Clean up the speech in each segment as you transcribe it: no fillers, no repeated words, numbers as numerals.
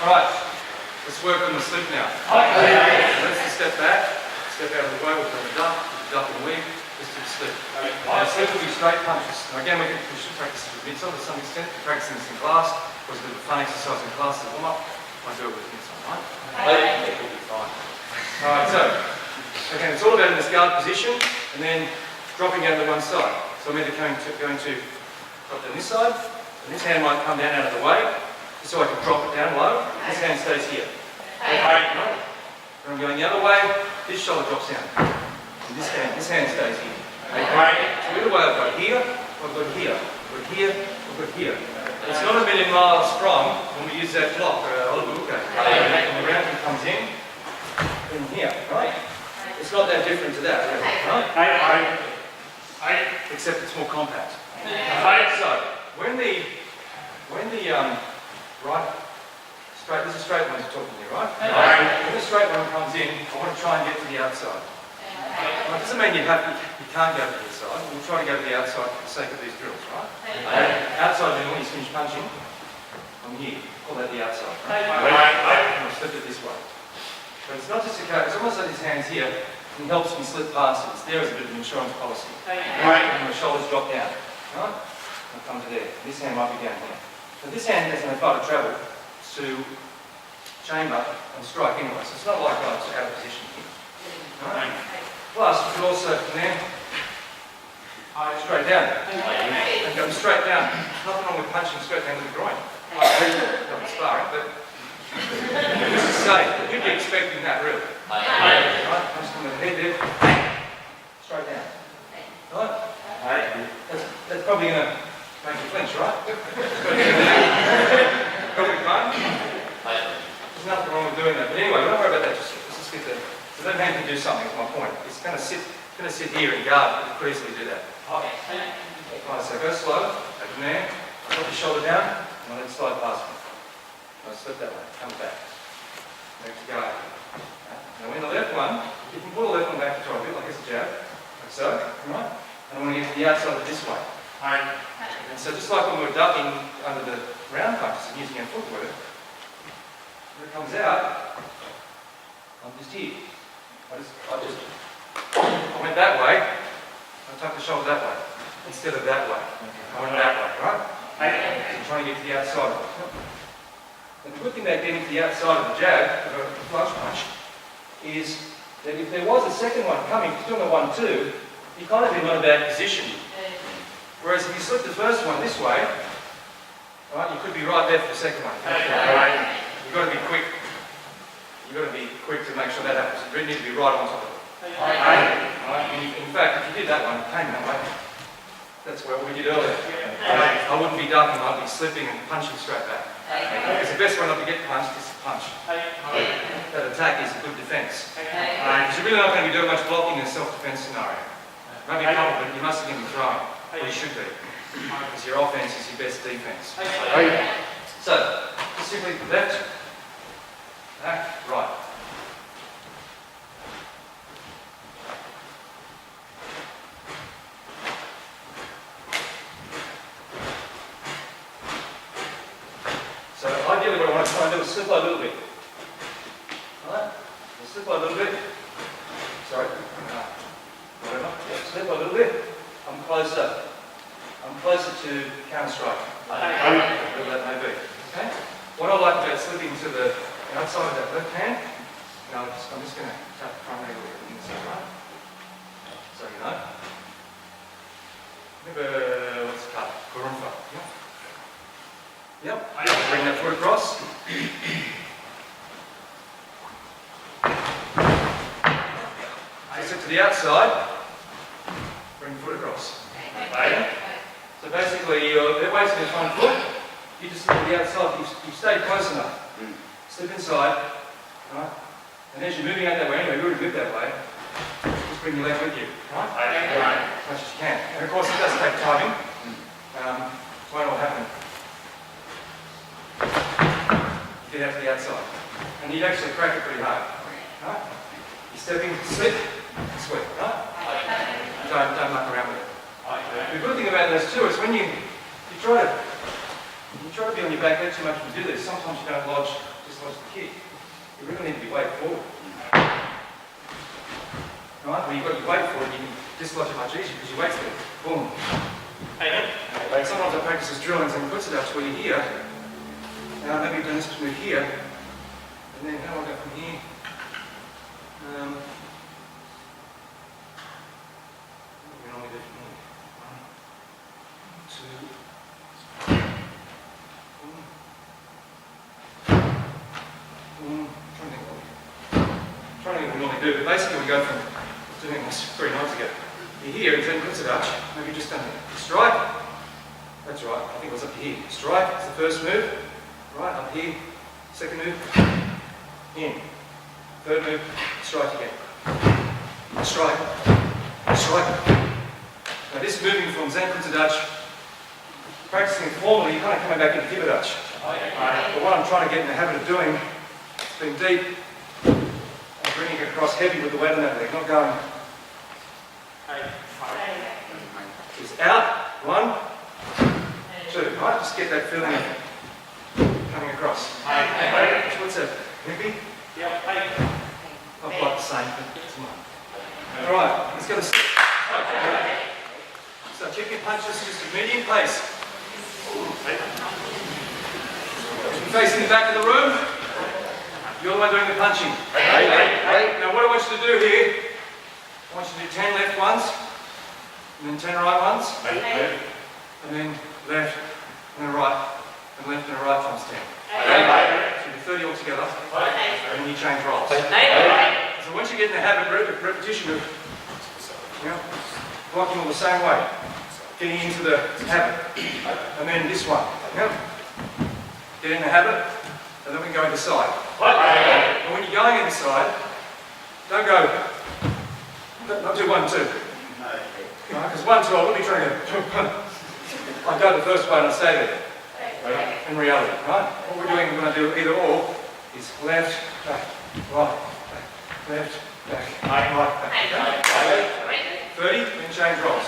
Alright, let's work on the slip now. Let's just step back, step out of the way, we'll do the duck and weave, just do the slip. Now, slip will be straight punches. Now again, we should practice this with midsole to some extent. We're practicing this in class. It was a bit of a fun exercise in class to warm up. I'll do it with midsole, right? It will be fine. Alright, so, again, it's all about in this guard position and then dropping out to one side. So I'm either going to drop down this side, and this hand might come down out of the way, just so I can drop it down low. This hand stays here. Right? And I'm going the other way, this shoulder drops down. And this hand stays here. Okay? So either way I've got here, I've got here, I've got here, I've got here. It's not a million miles from when we use that block, When the round comes in here, right? It's not that different to that, right? Except it's more compact. So when the right straight, this is straight one you're talking here, right? When the straight one comes in, I want to try and get to the outside. Well, it doesn't mean you can't go to the inside. We'll try to go to the outside for the sake of these drills, right? Outside then when you finish punching, I'm here. Call that the outside. Right? And I'll slip it this way. But it's not just a case, it's almost like this hand's here. It helps me slip past it. It's there as a bit of an insurance policy. Right? And my shoulders drop down. Right? I'll come to there. This hand might be down here. So this hand has enough far to travel to chamber and strike anyway. So it's not like I'm out of position here. Right? Plus, you can also from there straight down. And go straight down. Nothing wrong with punching straight down to the groin. Not sparring, but this is safe. You'd be expecting that really. Right? Punch from the head there. Straight down. Right? That's probably going to make you flinch, right? Probably fun. There's nothing wrong with doing that. But anyway, don't worry about that. Just get there. So that hand can do something, is my point. It's going to sit here and guard, but you could easily do that. Right, so go slow, open there, drop your shoulder down, and let it slide past me. I'll slip that way, come back. Back to guard. Now in the left one, you can pull the left one back to try a bit, like it's a jab, like so, right? And I want to get to the outside of this way. And so just like when we're ducking under the round punches and using our footwork, when it comes out, I'm just here. I went that way, I tucked the shoulder that way, instead of that way. I went that way, right? I'm trying to get to the outside of it. And the good thing about getting to the outside of the jab, of a flush punch, is that if there was a second one coming, if you're doing a 1-2, you're kind of in not a bad position. Whereas if you slip the first one this way, right, you could be right there for the second one. Right? You've got to be quick. You've got to be quick to make sure that happens. You really need to be right on top of it. Right? In fact, if you did that one, came that way, that's what we did earlier. I wouldn't be ducking, I'd be slipping and punching straight back. Because the best way not to get punched is to punch. That attack is a good defence. Because you're really not going to be doing much blocking in a self-defence scenario. Maybe a couple, but you must be throwing. Or you should be. Because your offence is your best defence. So, just simply left, back, right. So ideally what I want to try and do is slip a little bit. Alright? Slip a little bit. Sorry. Whatever. Yeah, slip a little bit. I'm closer to counter-strike. Whatever that may be. Okay? What I like about slipping to the outside of that left hand, I'm just going to tap the front leg a little bit inside, right? So you know. Maybe let's cut. Kurumfa. Yep. Bring that foot across. Sit to the outside. Bring the foot across. Okay. So basically, they're wasting the front foot. You just look at the outside. You stay close enough. Slip inside. Right? And as you're moving out that way, anyway, you already moved that way. Just bring your leg with you. Right? As much as you can. And of course, it does take timing. It won't all happen. Get out to the outside. And you'd actually crack it pretty hard. Right? You step in, slip, sweep. Right? Don't muck around with it. The good thing about those two is when you try to be on your back leg too much when you do this, sometimes you don't lodge just was the kick, you really need to be weight forward. Right? When you've got your weight forward, you can dislodge it much easier because your weight's there. Boom. Like sometimes I practice this drill in zenkutsu dachi where you're here. Now maybe you've done this move here. And then how do I go from here? We normally do from here. 1, 2. Trying to think what we normally do, but basically we go from doing this 3 nights ago. You're here in zenkutsu dachi, maybe just done it. Strike. That's right, I think it was up here. Strike is the first move. Right, up here. Second move. In. Third move. Strike again. Strike. Strike. Now this moving from zenkutsu dachi, practicing formally, you're kind of coming back into hibba dachi. But what I'm trying to get in the habit of doing is being deep and bringing it across heavy with the weight on that leg, not going. Is out. 1, 2. Right? Just get that feeling of coming across. What's that? Maybe? Not quite the same, but it's mine. Alright, let's go to sit. So keep your punches just a medium pace. Facing the back of the room. You're the one doing the punching. Now what I want you to do here, I want you to do 10 left ones, and then 10 right ones, and then left, and then right, and left and right times 10. So you do 30 altogether, and then you change roles. So once you get in the habit of repetition of blocking all the same way, getting into the habit, and then this one. Get in the habit, and then we can go into side. And when you're going inside, don't go, not do 1, 2. Because 1, 2, I will be trying to go, I go the first way and I stay there. In reality, right? What we're doing, we're going to do either or, is left, back, right, back, left, back, right, back. Okay? 30, then change roles.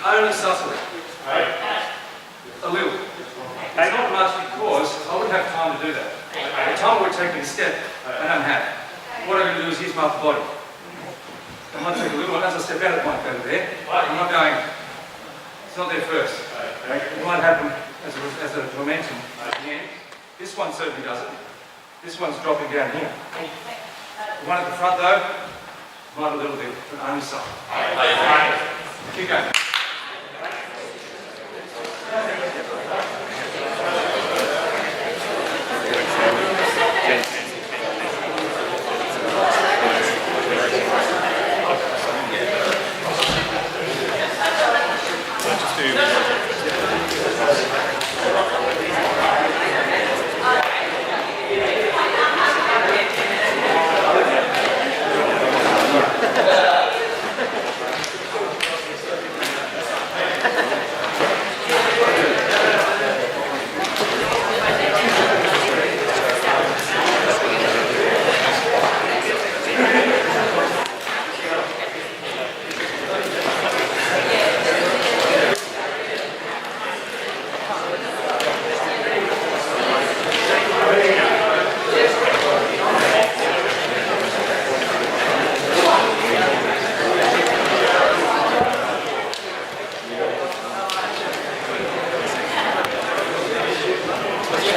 Only subtly. A little. It's not much because I wouldn't have time to do that. The time it would take me to step, I don't have. What I'm going to do is use my upper body. I might take a little one, as I step out it might go to there. I'm not going, it's not there first. It might happen as a momentum at the end. This one certainly does it. This one's dropping down here. The one at the front though, might a little bit, but only some. Keep going.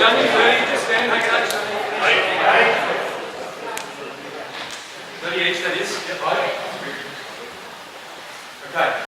done your 30, just stand, take it out